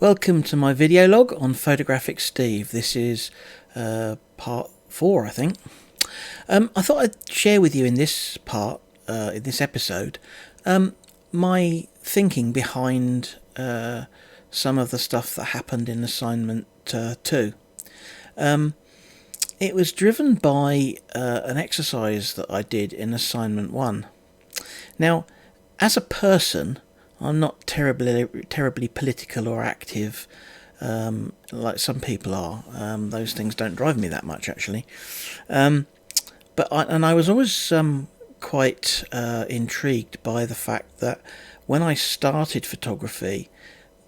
Welcome to my video log on Photographic Steve. This is part 4, I think. I thought I'd share with you in this part, in this episode, my thinking behind some of the stuff that happened in assignment 2. It was driven by an exercise that I did in assignment 1. Now, as a person, I'm not terribly political or active like some people are. Those things don't drive me that much, actually. But I was always quite intrigued by the fact that when I started photography,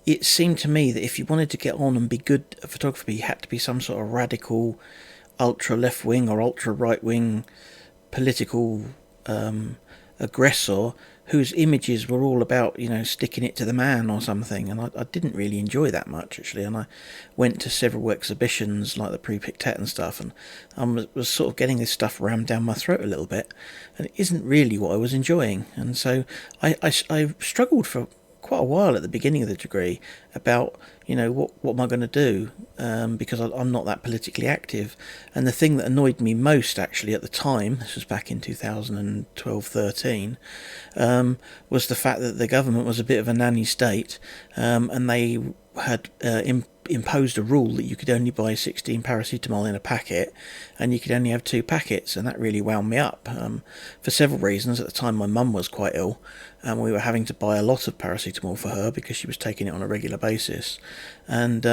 it seemed to me that if you wanted to get on and be good at photography, you had to be some sort of radical, ultra left-wing or ultra right-wing political aggressor whose images were all about, sticking it to the man or something, and I didn't really enjoy that much, actually. And I went to several exhibitions like the Pre-Pictet and stuff, and I was sort of getting this stuff rammed down my throat a little bit, and it isn't really what I was enjoying. And so I struggled for quite a while at the beginning of the degree about, what am I going to do, because I'm not that politically active. And the thing that annoyed me most, actually, at the time, this was back in 2012-13, was the fact that the government was a bit of a nanny state, and they had imposed a rule that you could only buy 16 paracetamol in a packet, and you could only have 2 packets, and that really wound me up for several reasons. At the time, my mum was quite ill, and we were having to buy a lot of paracetamol for her because she was taking it on a regular basis, and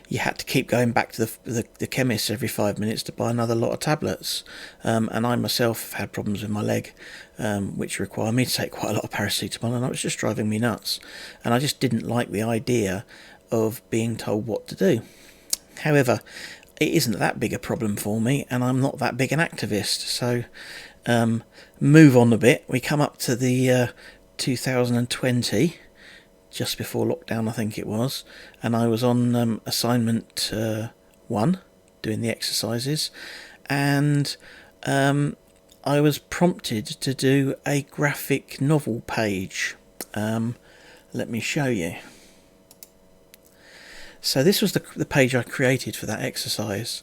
you had to keep going back to the chemist every 5 minutes to buy another lot of tablets, and I myself had problems with my leg, which required me to take quite a lot of paracetamol, and it was just driving me nuts, and I just didn't like the idea of being told what to do. However, it isn't that big a problem for me, and I'm not that big an activist. So move on a bit. We come up to the 2020, just before lockdown, I think it was, and I was on assignment 1, doing the exercises, and I was prompted to do a graphic novel page. Let me show you. So this was the page I created for that exercise,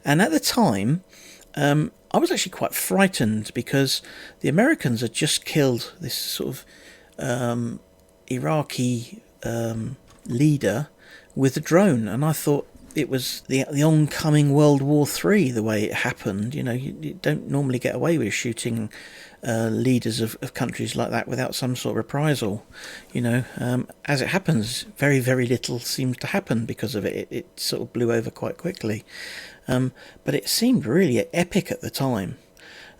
and at the time I was actually quite frightened because the Americans had just killed this sort of Iraqi leader with a drone, and I thought it was the oncoming World War III the way it happened. You don't normally get away with shooting leaders of countries like that without some sort of reprisal. As it happens, very, very little seems to happen because of it. It sort of blew over quite quickly. But it seemed really epic at the time.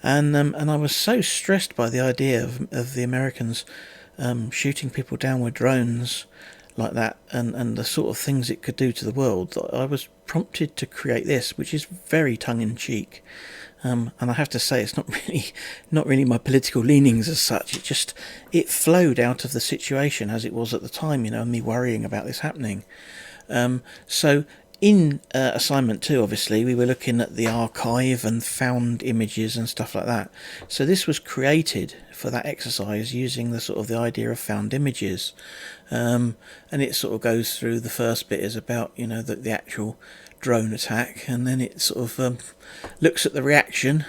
And I was so stressed by the idea of the Americans shooting people down with drones like that, and the sort of things it could do to the world, that I was prompted to create this, which is very tongue-in-cheek. And I have to say, it's not really my political leanings as such. It flowed out of the situation as it was at the time, and me worrying about this happening. So in assignment 2, obviously, we were looking at the archive and found images and stuff like that. So this was created for that exercise using the idea of found images. And it sort of goes through, the first bit is about, the actual drone attack, and then it sort of looks at the reaction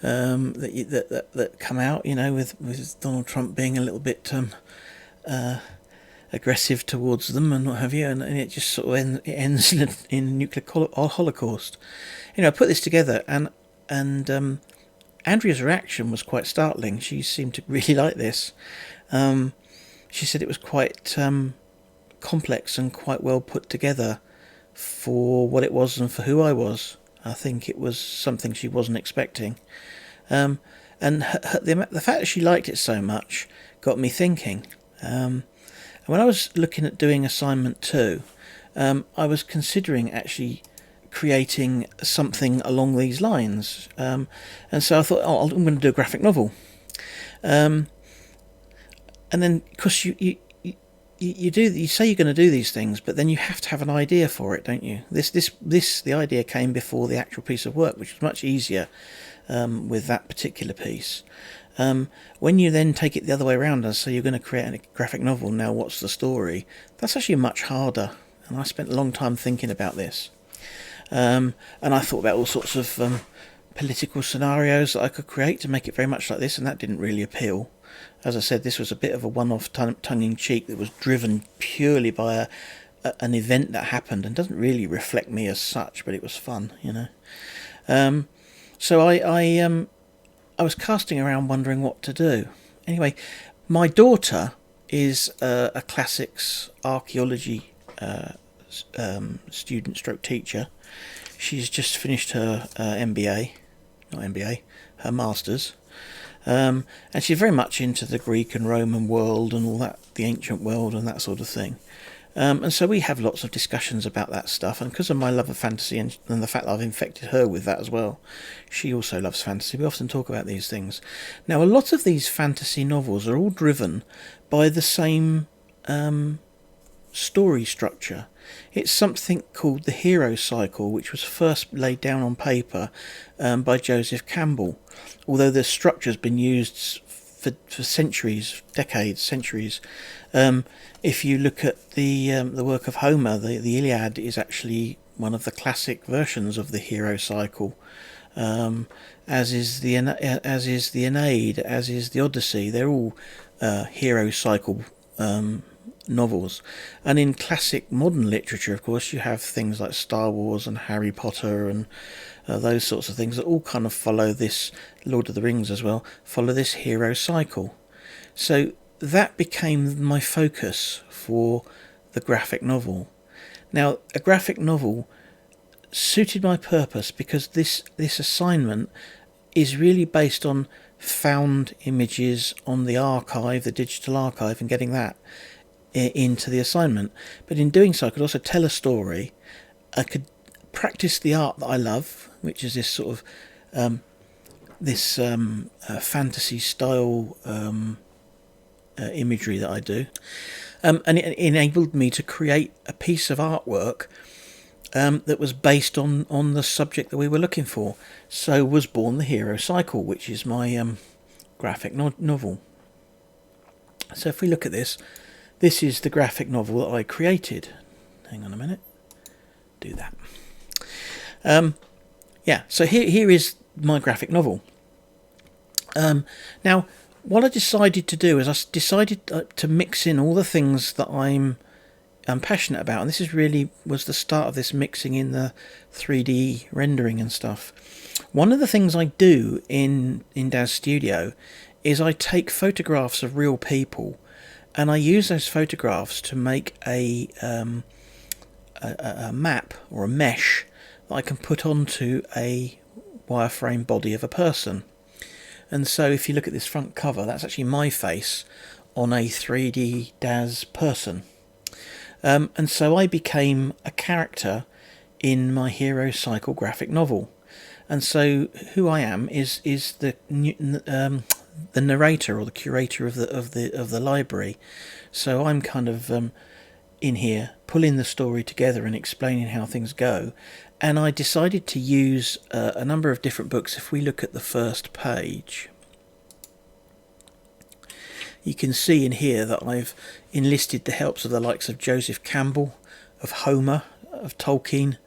that come out, with Donald Trump being a little bit aggressive towards them and what have you, and it just sort of ends in a nuclear holocaust. I put this together, and Andrea's reaction was quite startling. She seemed to really like this. She said it was quite complex and quite well put together for what it was and for who I was. I think it was something she wasn't expecting. And the fact that she liked it so much got me thinking. And when I was looking at doing assignment 2, I was considering actually creating something along these lines. And so I thought, I'm going to do a graphic novel. And then, of course, you say you're going to do these things, but then you have to have an idea for it, don't you? The idea came before the actual piece of work, which was much easier with that particular piece. When you then take it the other way around and say you're going to create a graphic novel, now what's the story? That's actually much harder. And I spent a long time thinking about this. And I thought about all sorts of political scenarios that I could create to make it very much like this, and that didn't really appeal. As I said, this was a bit of a one-off tongue-in-cheek that was driven purely by an event that happened and doesn't really reflect me as such, but it was fun, you know. So I was casting around wondering what to do. Anyway, my daughter is a classics archaeology student stroke teacher. She's just finished her her master's. And she's very much into the Greek and Roman world and all that, the ancient world and that sort of thing. And so we have lots of discussions about that stuff, and because of my love of fantasy and the fact that I've infected her with that as well, she also loves fantasy. We often talk about these things. Now, a lot of these fantasy novels are all driven by the same story structure. It's something called the hero cycle, which was first laid down on paper by Joseph Campbell, although the structure's been used for centuries, decades, centuries. If you look at the work of Homer, the Iliad is actually one of the classic versions of the hero cycle, as is the Aeneid, as is the Odyssey. They're all hero cycle novels. And in classic modern literature, of course, you have things like Star Wars and Harry Potter and those sorts of things that all kind of follow this, Lord of the Rings as well, follow this hero cycle. So that became my focus for the graphic novel. Now, a graphic novel suited my purpose because this assignment is really based on found images on the archive, the digital archive, and getting that into the assignment. But in doing so, I could also tell a story. I could practice the art that I love, which is this sort of fantasy style imagery that I do, and it enabled me to create a piece of artwork that was based on the subject that we were looking for. So was born the Hero Cycle, which is my graphic novel. So if we look at this, this is the graphic novel that I created. Hang on a minute. Do that. Yeah, so here is my graphic novel. Now, what I decided to do is I decided to mix in all the things that I'm passionate about, and this is really was the start of this mixing in the 3D rendering and stuff. One of the things I do in Daz Studio is I take photographs of real people, and I use those photographs to make a map or a mesh that I can put onto a wireframe body of a person. And so if you look at this front cover, that's actually my face on a 3D Daz person. And so I became a character in my Hero Cycle graphic novel. And so who I am is the narrator or the curator of the library. So I'm kind of in here pulling the story together and explaining how things go. And I decided to use a number of different books. If we look at the first page, you can see in here that I've enlisted the helps of the likes of Joseph Campbell, of Homer, of Tolkien,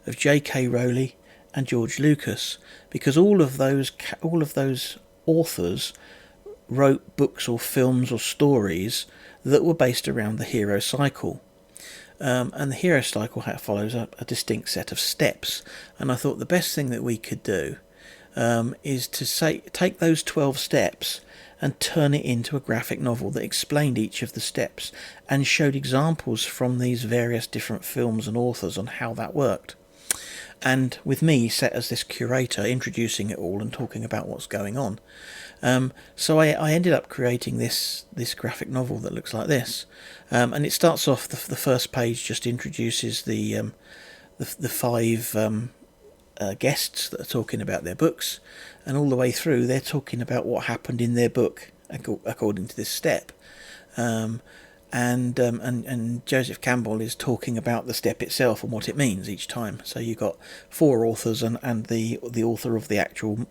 of J.K. Rowling and George Lucas, because all of those authors wrote books or films or stories that were based around the hero cycle. And the hero cycle follows a distinct set of steps. And I thought the best thing that we could do is to take those 12 steps and turn it into a graphic novel that explained each of the steps and showed examples from these various different films and authors on how that worked. And with me set as this curator, introducing it all and talking about what's going on. So I ended up creating this graphic novel that looks like this. And it starts off, the first page just introduces the 5 guests that are talking about their books, and all the way through they're talking about what happened in their book according to this step. And Joseph Campbell is talking about the step itself and what it means each time. So you've got 4 authors and the author of the actual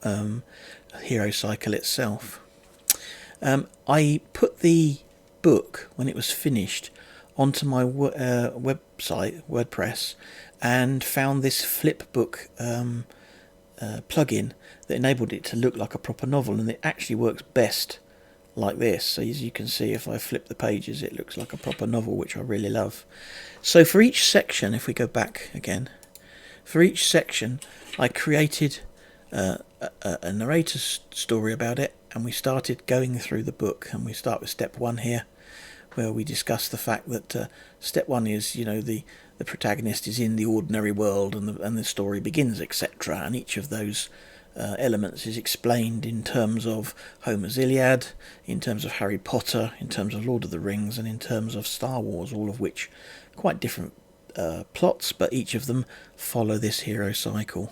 hero cycle itself. I put the book, when it was finished, onto my website, WordPress, and found this flipbook plugin that enabled it to look like a proper novel, and it actually works best like this. So as you can see, if I flip the pages, it looks like a proper novel, which I really love. So for each section, if we go back again, for each section I created a narrator's story about it, and we started going through the book, and we start with step 1 here, where we discuss the fact that step 1 is, the protagonist is in the ordinary world, and the story begins, etc. And each of those elements is explained in terms of Homer's Iliad, in terms of Harry Potter, in terms of Lord of the Rings, and in terms of Star Wars, all of which quite different plots, but each of them follow this hero cycle.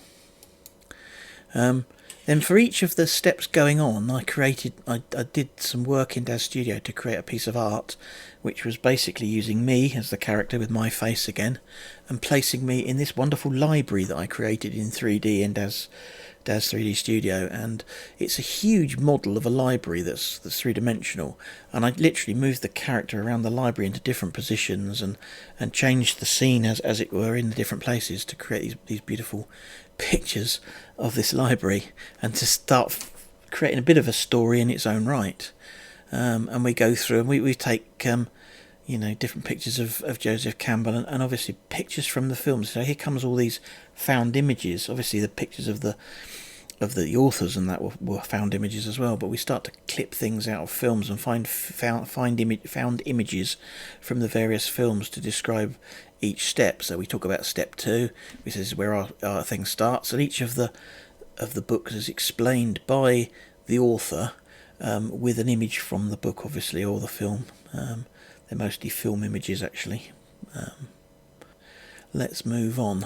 Then for each of the steps going on, I did some work in Daz Studio to create a piece of art, which was basically using me as the character with my face again, and placing me in this wonderful library that I created in 3D in Daz 3D Studio. And it's a huge model of a library that's three-dimensional, and I literally moved the character around the library into different positions and changed the scene as it were in the different places to create these beautiful pictures of this library, and to start creating a bit of a story in its own right. And we go through and we take different pictures of Joseph Campbell, and obviously pictures from the films. So here comes all these found images. Obviously the pictures of the authors and that were found images as well, but we start to clip things out of films and find found images from the various films to describe each step. So we talk about step 2, which is where our thing starts, and each of the books is explained by the author with an image from the book, obviously, or the film. They're mostly film images, actually. Let's move on.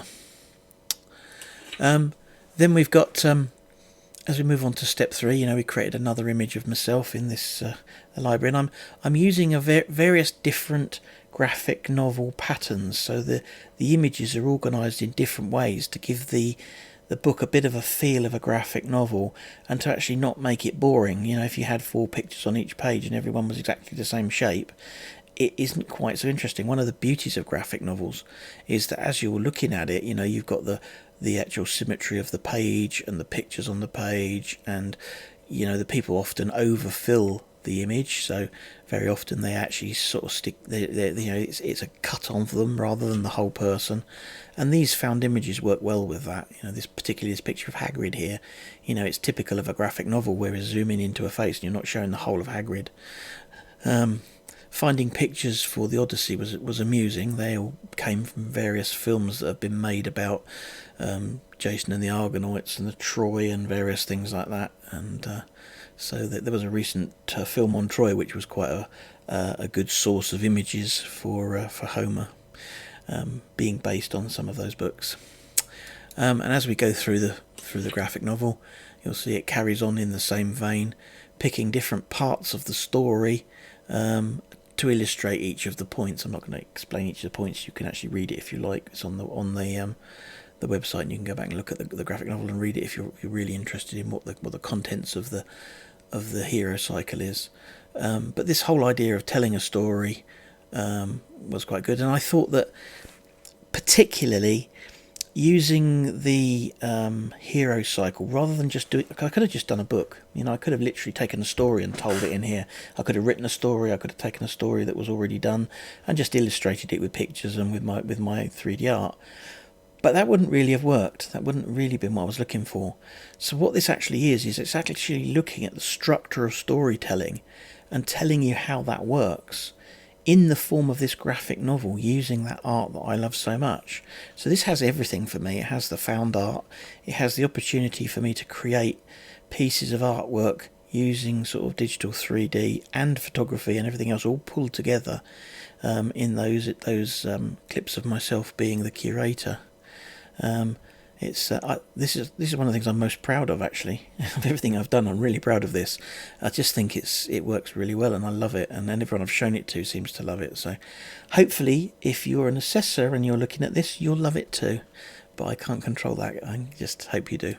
Then we've got, as we move on to step 3, we created another image of myself in this library, and I'm using various different graphic novel patterns. So the images are organised in different ways to give the book a bit of a feel of a graphic novel, and to actually not make it boring. If you had 4 pictures on each page and everyone was exactly the same shape, it isn't quite so interesting. One of the beauties of graphic novels is that as you're looking at it, you've got the actual symmetry of the page and the pictures on the page, and the people often overfill the image, so very often they actually sort of stick it's a cut on for them rather than the whole person, and these found images work well with that. This picture of Hagrid here, it's typical of a graphic novel where we're zooming into a face and you're not showing the whole of Hagrid. Finding pictures for the Odyssey was amusing. They all came from various films that have been made about Jason and the Argonauts and the Troy and various things like that, and so there was a recent film on Troy which was quite a good source of images for Homer, being based on some of those books. And as we go through the graphic novel, you'll see it carries on in the same vein, picking different parts of the story to illustrate each of the points. I'm not going to explain each of the points. You can actually read it if you like. It's on the website, and you can go back and look at the graphic novel and read it if you're really interested in what the contents of the hero cycle is. But this whole idea of telling a story was quite good, and I thought that particularly using the hero cycle rather than just doing, I could have just done a book. I could have literally taken a story and told it in here. I could have written a story. I could have taken a story that was already done and just illustrated it with pictures and with my 3D art. But that wouldn't really have worked. That wouldn't really been what I was looking for. So what this actually is it's actually looking at the structure of storytelling and telling you how that works in the form of this graphic novel, using that art that I love so much. So this has everything for me. It has the found art. It has the opportunity for me to create pieces of artwork using sort of digital 3D and photography and everything else all pulled together in those clips of myself being the curator. This is one of the things I'm most proud of, actually. Of everything I've done, I'm really proud of this. I just think it works really well, and I love it, and everyone I've shown it to seems to love it. So hopefully if you're an assessor and you're looking at this, you'll love it too, but I can't control that. I just hope you do.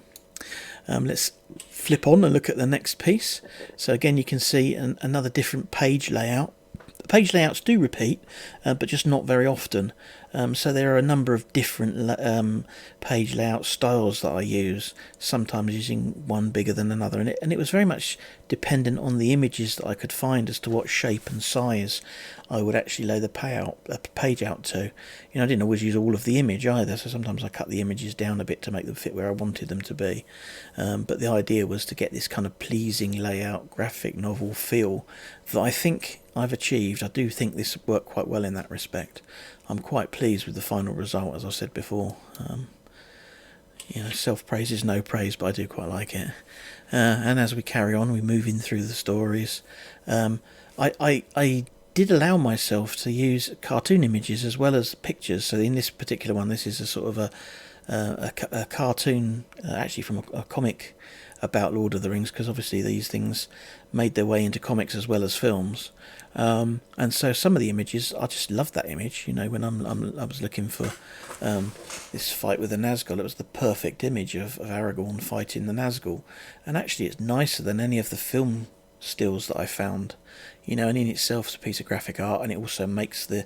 Let's flip on and look at the next piece. So again, you can see another different page layout, Page layouts do repeat, but just not very often. So there are a number of different page layout styles that I use, sometimes using one bigger than another, and it was very much dependent on the images that I could find as to what shape and size I would actually lay the page out to. I didn't always use all of the image either, so sometimes I cut the images down a bit to make them fit where I wanted them to be. But the idea was to get this kind of pleasing layout, graphic novel feel that I think I've achieved. I do think this worked quite well in that respect. I'm quite pleased with the final result, as I said before. Self-praise is no praise, but I do quite like it. And as we carry on, we move in through the stories. I did allow myself to use cartoon images as well as pictures. So in this particular one, this is a sort of a cartoon, actually from a comic about Lord of the Rings, because obviously these things made their way into comics as well as films. And so some of the images, I just loved that image. When I was looking for this fight with the Nazgul, it was the perfect image of Aragorn fighting the Nazgul. And actually it's nicer than any of the film stills that I found. And in itself it's a piece of graphic art, and it also makes the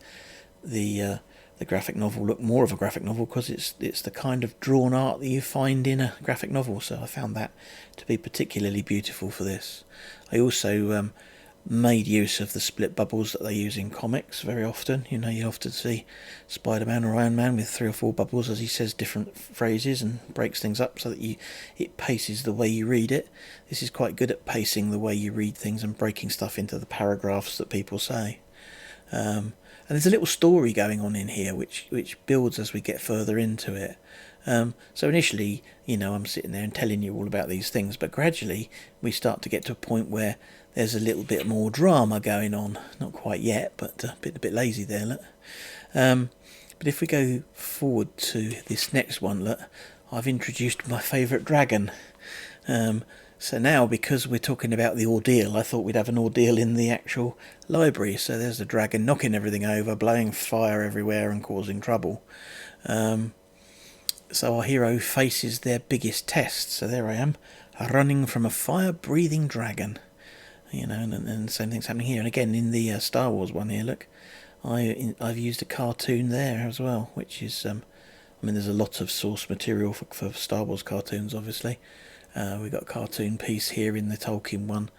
graphic novel look more of a graphic novel, because it's the kind of drawn art that you find in a graphic novel. So I found that to be particularly beautiful for this. I also made use of the split bubbles that they use in comics very often. You often see Spider-Man or Iron Man with 3 or 4 bubbles as he says different phrases and breaks things up so that it paces the way you read it. This is quite good at pacing the way you read things and breaking stuff into the paragraphs that people say. And there's a little story going on in here which builds as we get further into it. So initially, I'm sitting there and telling you all about these things, but gradually we start to get to a point where there's a little bit more drama going on. Not quite yet, but a bit lazy there, look. But if we go forward to this next one, look, I've introduced my favourite dragon. So now, because we're talking about the ordeal, I thought we'd have an ordeal in the actual library. So there's the dragon knocking everything over, blowing fire everywhere and causing trouble. So our hero faces their biggest test. So there I am, running from a fire-breathing dragon. And the same thing's happening here. And again, in the Star Wars one here, look, I've used a cartoon there as well, which is, there's a lot of source material for Star Wars cartoons, obviously. We've got a cartoon piece here in the Tolkien one.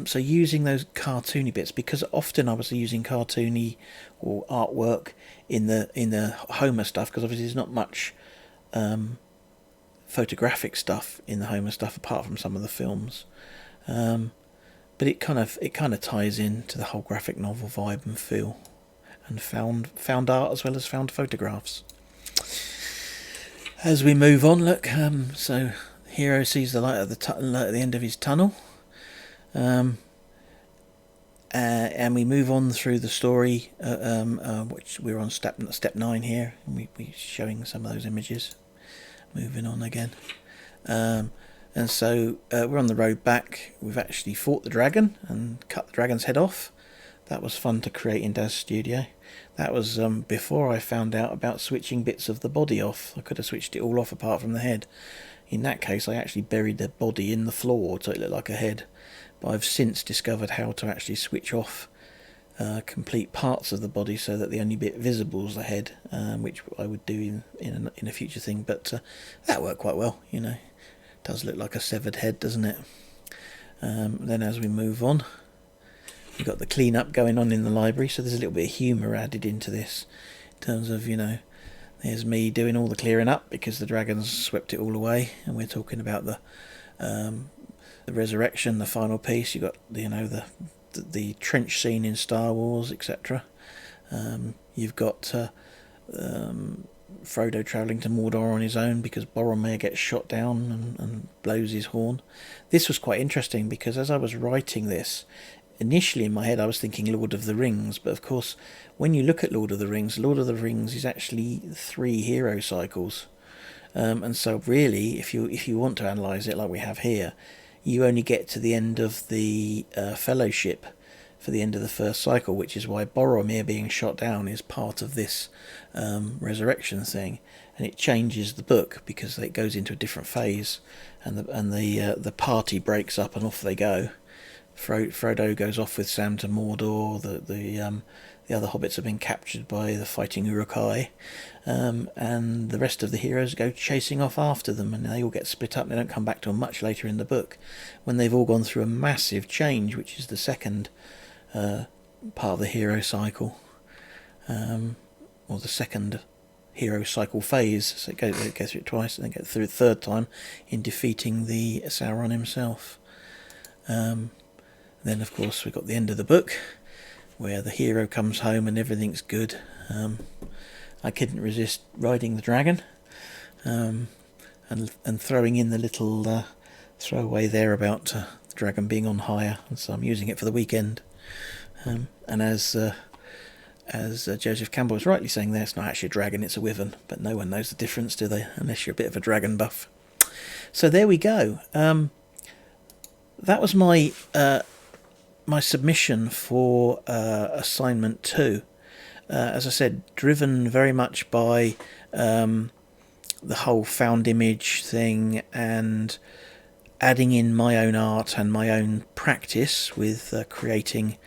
So using those cartoony bits, because often I was using cartoony or artwork in the Homer stuff, because obviously there's not much photographic stuff in the Homer stuff apart from some of the films. But it kind of ties in to the whole graphic novel vibe and feel, and found art as well as found photographs. As we move on, look, so hero sees the light at the end of his tunnel, and we move on through the story, which we're on step 9 here, and we're showing some of those images. Moving on again. And so we're on the road back. We've actually fought the dragon and cut the dragon's head off. That was fun to create in Daz's studio. That was before I found out about switching bits of the body off. I could have switched it all off apart from the head. In that case, I actually buried the body in the floor so it looked like a head. But I've since discovered how to actually switch off complete parts of the body so that the only bit visible is the head, which I would do in a future thing. But that worked quite well, Does look like a severed head, doesn't it? Then as we move on, we've got the clean-up going on in the library, so there's a little bit of humour added into this, in terms of, there's me doing all the clearing up because the dragons swept it all away, and we're talking about the resurrection, the final piece. You've got, the trench scene in Star Wars, etc. You've got Frodo travelling to Mordor on his own because Boromir gets shot down and blows his horn. This was quite interesting because as I was writing this, initially in my head I was thinking Lord of the Rings, but of course when you look at Lord of the Rings is actually 3 hero cycles. And so really, if you want to analyse it like we have here, you only get to the end of the Fellowship for the end of the first cycle, which is why Boromir being shot down is part of this resurrection thing, and it changes the book because it goes into a different phase, and the party breaks up and off they go. Frodo goes off with Sam to Mordor. The other hobbits have been captured by the fighting Uruk-hai, and the rest of the heroes go chasing off after them, and they all get split up. They don't come back till much later in the book, when they've all gone through a massive change, which is the second part of the hero cycle, or the second hero cycle phase. So they go through it twice, and then go through it the third time in defeating the Sauron himself. Then, of course, we've got the end of the book, where the hero comes home and everything's good. I couldn't resist riding the dragon, and throwing in the little throwaway there about the dragon being on hire, and so I'm using it for the weekend. And as Joseph Campbell was rightly saying there, it's not actually a dragon, it's a wyvern, but no one knows the difference, do they, unless you're a bit of a dragon buff. So there we go. That was my submission for assignment 2. As I said, driven very much by the whole found image thing, and adding in my own art and my own practice with creating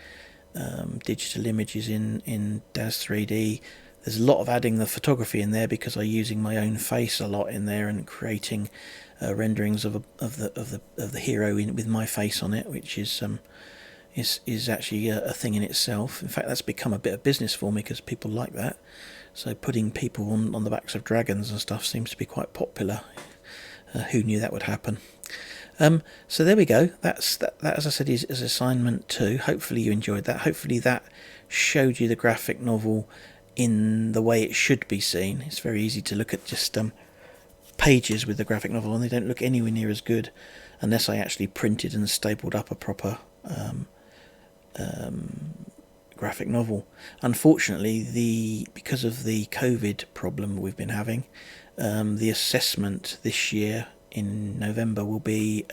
digital images in DAZ 3D. There's a lot of adding the photography in there, because I'm using my own face a lot in there, and creating renderings of the hero with my face on it, which is actually a thing in itself. In fact, that's become a bit of business for me, because people like that. So putting people on the backs of dragons and stuff seems to be quite popular. Who knew that would happen? So there we go. That, as I said, is assignment 2. Hopefully you enjoyed that. Hopefully that showed you the graphic novel in the way it should be seen. It's very easy to look at just pages with the graphic novel, and they don't look anywhere near as good unless I actually printed and stapled up a proper graphic novel. Unfortunately, because of the COVID problem we've been having, the assessment this year in November will be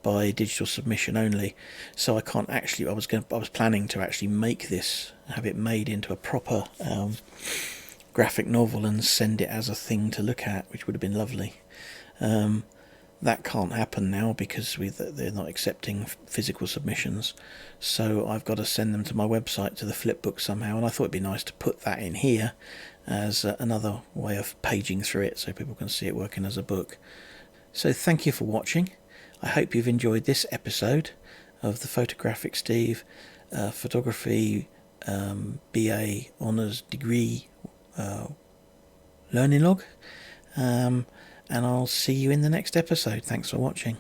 by digital submission only. So I can't actually. I was planning to actually make this, have it made into a proper graphic novel and send it as a thing to look at, which would have been lovely. That can't happen now, because they're not accepting physical submissions. So I've got to send them to my website, to the flipbook somehow, and I thought it'd be nice to put that in here as another way of paging through it, so people can see it working as a book. So thank you for watching. I hope you've enjoyed this episode of the Photographic Steve Photography BA Honours Degree Learning Log. And I'll see you in the next episode. Thanks for watching.